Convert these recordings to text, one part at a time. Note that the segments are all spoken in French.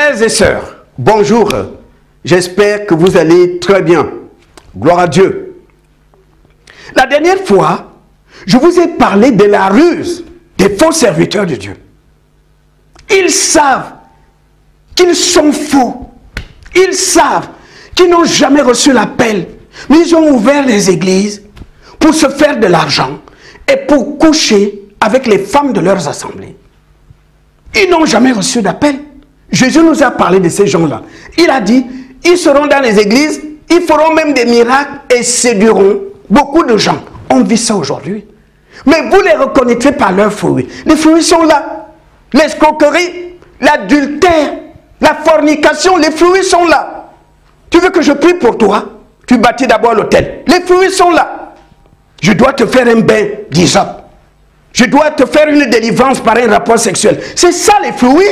Frères et sœurs, bonjour. J'espère que vous allez très bien. Gloire à Dieu. La dernière fois, je vous ai parlé de la ruse des faux serviteurs de Dieu. Ils savent qu'ils sont faux. Ils savent qu'ils n'ont jamais reçu l'appel. Mais ils ont ouvert les églises pour se faire de l'argent et pour coucher avec les femmes de leurs assemblées. Ils n'ont jamais reçu d'appel. Jésus nous a parlé de ces gens-là. Il a dit, ils seront dans les églises, ils feront même des miracles et séduiront beaucoup de gens. On vit ça aujourd'hui. Mais vous les reconnaîtrez par leurs fruits. Les fruits sont là. L'escroquerie, l'adultère, la fornication, les fruits sont là. Tu veux que je prie pour toi? Tu bâtis d'abord l'autel. Les fruits sont là. Je dois te faire un bain d'hysope. Je dois te faire une délivrance par un rapport sexuel. C'est ça les fruits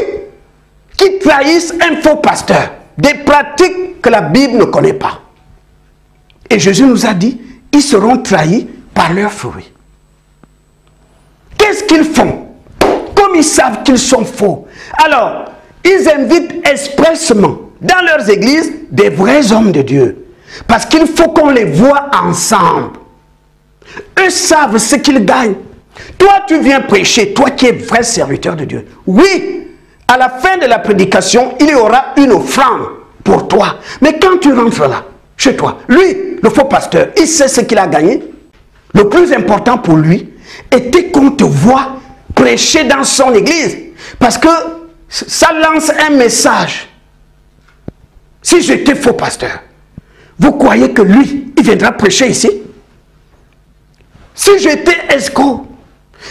qui trahissent un faux pasteur. Des pratiques que la Bible ne connaît pas. Et Jésus nous a dit, ils seront trahis par leurs fruits. Qu'est-ce qu'ils font? Comme ils savent qu'ils sont faux, alors ils invitent expressement dans leurs églises des vrais hommes de Dieu. Parce qu'il faut qu'on les voit ensemble. Eux savent ce qu'ils gagnent. Toi, tu viens prêcher, toi qui es vrai serviteur de Dieu. Oui, à la fin de la prédication, il y aura une offrande pour toi. Mais quand tu rentres là, chez toi, lui, le faux pasteur, il sait ce qu'il a gagné. Le plus important pour lui était qu'on te voit prêcher dans son église. Parce que ça lance un message. Si j'étais faux pasteur, vous croyez que lui, il viendra prêcher ici? Si j'étais escroc,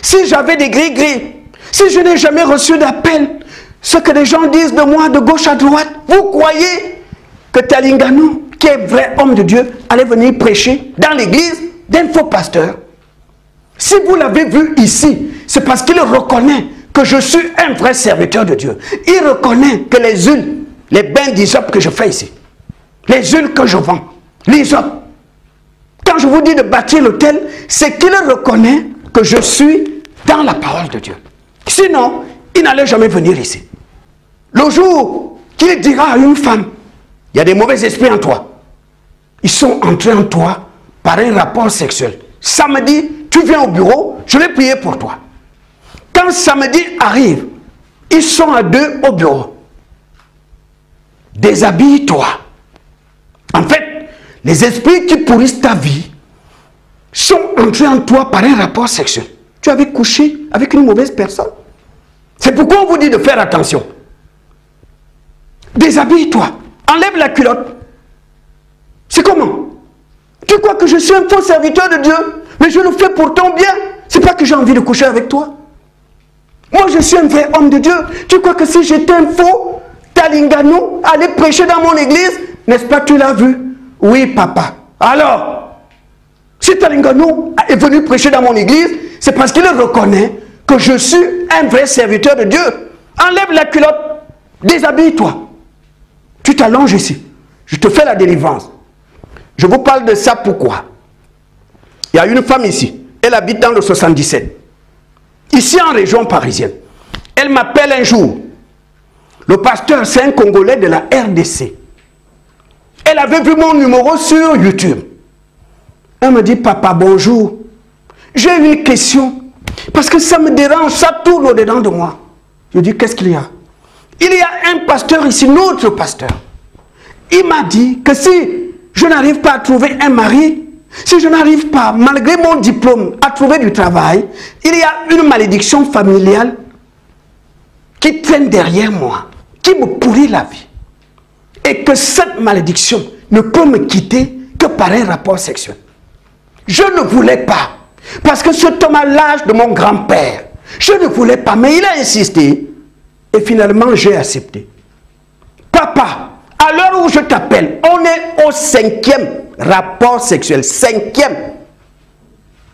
si j'avais des gris-gris, si je n'ai jamais reçu d'appel, ce que les gens disent de moi de gauche à droite, vous croyez que Talingano, qui est vrai homme de Dieu, allait venir prêcher dans l'église d'un faux pasteur? Si vous l'avez vu ici, c'est parce qu'il reconnaît que je suis un vrai serviteur de Dieu. Il reconnaît que les huiles, les bains d'hysope que je fais ici, les huiles que je vends, l'hysope, quand je vous dis de bâtir l'autel, c'est qu'il reconnaît que je suis dans la parole de Dieu. Sinon, il n'allait jamais venir ici. Le jour qu'il dira à une femme, il y a des mauvais esprits en toi. Ils sont entrés en toi par un rapport sexuel. Samedi, tu viens au bureau, je vais prier pour toi. Quand samedi arrive, ils sont à deux au bureau. Déshabille-toi. En fait, les esprits qui pourrissent ta vie sont entrés en toi par un rapport sexuel. Tu avais couché avec une mauvaise personne. C'est pourquoi on vous dit de faire attention. Déshabille-toi. Enlève la culotte. C'est comment? Tu crois que je suis un faux serviteur de Dieu? Mais je le fais pour ton bien. C'est pas que j'ai envie de coucher avec toi. Moi, je suis un vrai homme de Dieu. Tu crois que si j'étais un faux, Talingano allait prêcher dans mon église? N'est-ce pas, tu l'as vu? Oui, papa. Alors, si Talingano est venu prêcher dans mon église, c'est parce qu'il reconnaît que je suis un vrai serviteur de Dieu. Enlève la culotte, déshabille-toi. Tu t'allonges ici. Je te fais la délivrance. Je vous parle de ça pourquoi? Il y a une femme ici. Elle habite dans le 77. Ici en région parisienne. Elle m'appelle un jour. Le pasteur, c'est un Congolais de la RDC. Elle avait vu mon numéro sur YouTube. Elle me dit, papa, bonjour. J'ai une question. Parce que ça me dérange, ça tourne au-dedans de moi. Je dis, qu'est-ce qu'il y a? Il y a un pasteur ici, notre pasteur. Il m'a dit que si je n'arrive pas à trouver un mari, si je n'arrive pas, malgré mon diplôme, à trouver du travail, il y a une malédiction familiale qui traîne derrière moi, qui me pourrit la vie. Et que cette malédiction ne peut me quitter que par un rapport sexuel. Je ne voulais pas. Parce que ce homme a l'âge de mon grand-père. Je ne voulais pas, mais il a insisté. Et finalement, j'ai accepté. Papa, à l'heure où je t'appelle, on est au 5e rapport sexuel. 5e.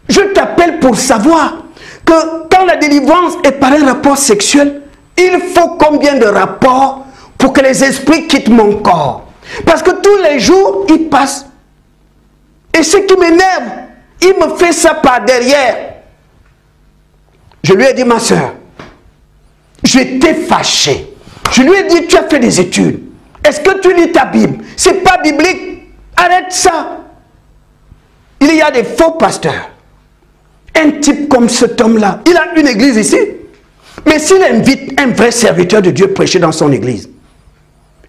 Je t'appelle pour savoir que quand la délivrance est par un rapport sexuel, il faut combien de rapports pour que les esprits quittent mon corps? Parce que tous les jours, ils passent. Et ce qui m'énerve, il me fait ça par derrière. Je lui ai dit, ma soeur, j'étais fâché. Je lui ai dit, tu as fait des études. Est-ce que tu lis ta Bible? C'est pas biblique. Arrête ça. Il y a des faux pasteurs. Un type comme cet homme-là, il a une église ici. Mais s'il invite un vrai serviteur de Dieu prêcher dans son église,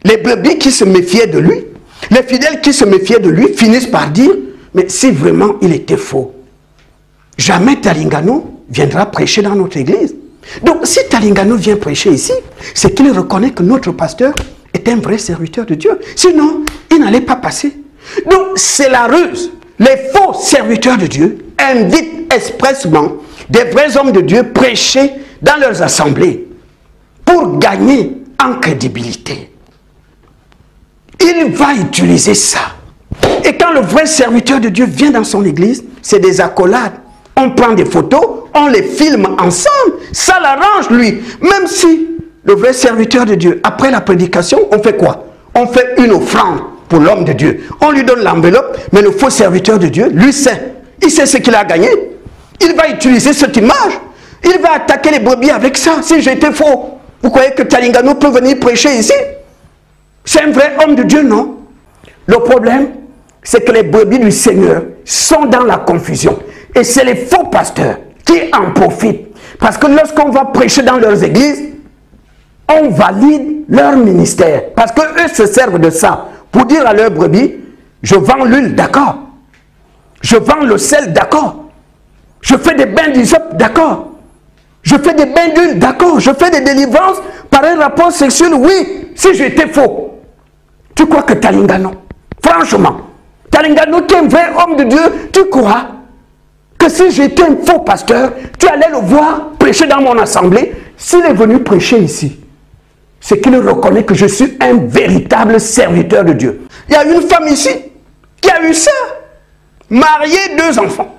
les brebis qui se méfiaient de lui, les fidèles qui se méfiaient de lui, finissent par dire, mais si vraiment il était faux, jamais Talingano viendra prêcher dans notre église. Donc si Talingano vient prêcher ici, c'est qu'il reconnaît que notre pasteur est un vrai serviteur de Dieu. Sinon, il n'allait pas passer. Donc c'est la ruse. Les faux serviteurs de Dieu invitent expressement des vrais hommes de Dieu prêcher dans leurs assemblées pour gagner en crédibilité. Il va utiliser ça. Et quand le vrai serviteur de Dieu vient dans son église, c'est des accolades. On prend des photos, on les filme ensemble. Ça l'arrange, lui. Même si le vrai serviteur de Dieu, après la prédication, on fait quoi? On fait une offrande pour l'homme de Dieu. On lui donne l'enveloppe, mais le faux serviteur de Dieu, lui sait. Il sait ce qu'il a gagné. Il va utiliser cette image. Il va attaquer les brebis avec ça. Si j'étais faux, vous croyez que Talingano peut venir prêcher ici? C'est un vrai homme de Dieu, non? Le problème, c'est que les brebis du Seigneur sont dans la confusion. Et c'est les faux pasteurs qui en profitent. Parce que lorsqu'on va prêcher dans leurs églises, on valide leur ministère. Parce qu'eux se servent de ça pour dire à leurs brebis, je vends l'huile, d'accord. Je vends le sel, d'accord. Je fais des bains d'hysope, d'accord. Je fais des bains d'huile, d'accord. Je fais des délivrances par un rapport sexuel, oui. Si j'étais faux, tu crois que Talingano, franchement, Talingano qui est un vrai homme de Dieu, tu crois que si j'étais un faux pasteur, tu allais le voir prêcher dans mon assemblée? S'il est venu prêcher ici, c'est qu'il reconnaît que je suis un véritable serviteur de Dieu. Il y a une femme ici qui a eu ça, mariée, 2 enfants.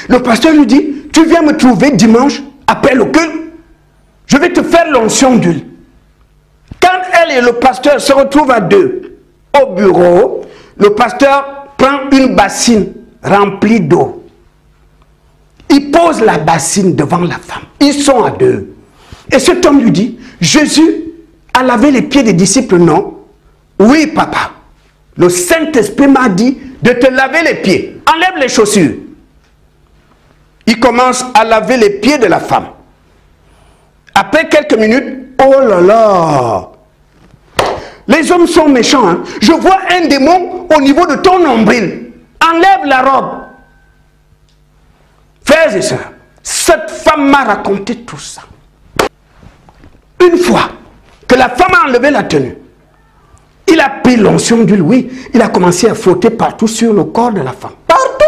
Le pasteur lui dit, tu viens me trouver dimanche après le culte, je vais te faire l'onction d'huile. Quand elle et le pasteur se retrouvent à 2 au bureau, le pasteur prend une bassine remplie d'eau. Il pose la bassine devant la femme. Ils sont à 2. Et cet homme lui dit, Jésus a lavé les pieds des disciples, non? Oui, papa. Le Saint-Esprit m'a dit de te laver les pieds. Enlève les chaussures. Il commence à laver les pieds de la femme. Après quelques minutes, oh là là! Les hommes sont méchants. Hein? Je vois un démon au niveau de ton nombril. Enlève la robe. Frères et sœurs, cette femme m'a raconté tout ça. Une fois que la femme a enlevé la tenue, il a pris l'onction d'huile, oui, il a commencé à frotter partout sur le corps de la femme. Partout!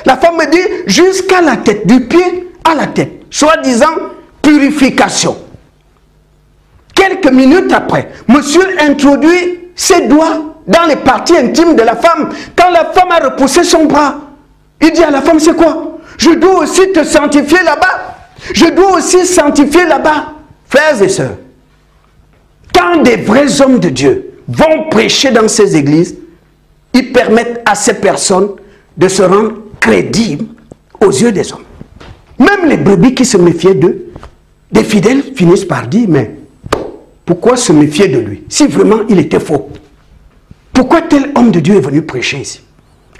La femme me dit jusqu'à la tête, du pied à la tête. Soi-disant purification. Quelques minutes après, monsieur introduit ses doigts dans les parties intimes de la femme. Quand la femme a repoussé son bras, il dit à la femme, c'est quoi? Je dois aussi te sanctifier là-bas. Je dois aussi sanctifier là-bas. Frères et sœurs, quand des vrais hommes de Dieu vont prêcher dans ces églises, ils permettent à ces personnes de se rendre crédibles aux yeux des hommes. Même les brebis qui se méfiaient d'eux, des fidèles finissent par dire, mais pourquoi se méfier de lui? Si vraiment il était faux, pourquoi tel homme de Dieu est venu prêcher ici?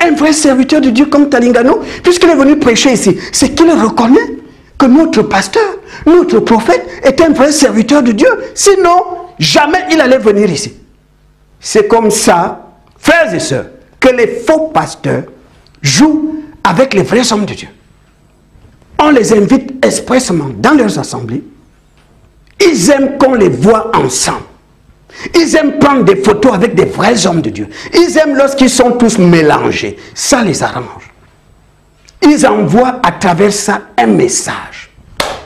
Un vrai serviteur de Dieu comme Talingano, puisqu'il est venu prêcher ici, c'est qu'il reconnaît que notre pasteur, notre prophète est un vrai serviteur de Dieu. Sinon, jamais il allait venir ici. C'est comme ça, frères et sœurs, que les faux pasteurs jouent avec les vrais hommes de Dieu. On les invite expressément dans leurs assemblées. Ils aiment qu'on les voit ensemble. Ils aiment prendre des photos avec des vrais hommes de Dieu. Ils aiment lorsqu'ils sont tous mélangés. Ça les arrange. Ils envoient à travers ça un message.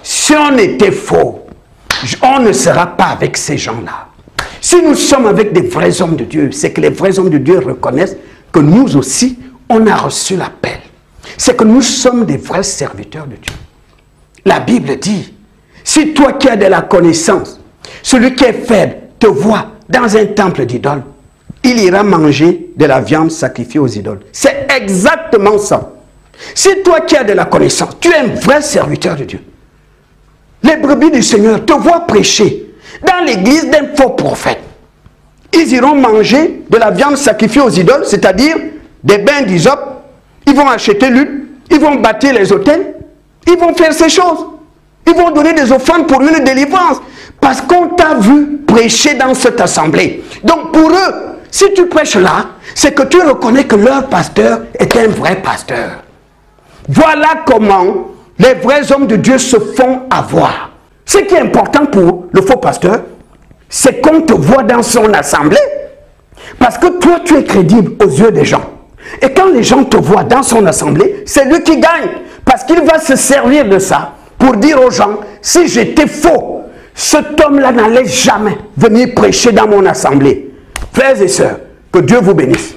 Si on était faux, on ne sera pas avec ces gens-là. Si nous sommes avec des vrais hommes de Dieu, c'est que les vrais hommes de Dieu reconnaissent que nous aussi, on a reçu l'appel. C'est que nous sommes des vrais serviteurs de Dieu. La Bible dit, si toi qui as de la connaissance, celui qui est faible te voit dans un temple d'idoles, il ira manger de la viande sacrifiée aux idoles. C'est exactement ça. Si toi qui as de la connaissance, tu es un vrai serviteur de Dieu, les brebis du Seigneur te voient prêcher, dans l'église d'un faux prophète. Ils iront manger de la viande sacrifiée aux idoles, c'est-à-dire des bains d'hysope. Ils vont acheter l'huile, ils vont bâtir les autels, ils vont faire ces choses. Ils vont donner des offrandes pour une délivrance. Parce qu'on t'a vu prêcher dans cette assemblée. Donc pour eux, si tu prêches là, c'est que tu reconnais que leur pasteur est un vrai pasteur. Voilà comment les vrais hommes de Dieu se font avoir. Ce qui est important pour le faux pasteur, c'est qu'on te voit dans son assemblée. Parce que toi, tu es crédible aux yeux des gens. Et quand les gens te voient dans son assemblée, c'est lui qui gagne. Parce qu'il va se servir de ça pour dire aux gens, si j'étais faux, cet homme-là n'allait jamais venir prêcher dans mon assemblée. Frères et sœurs, que Dieu vous bénisse.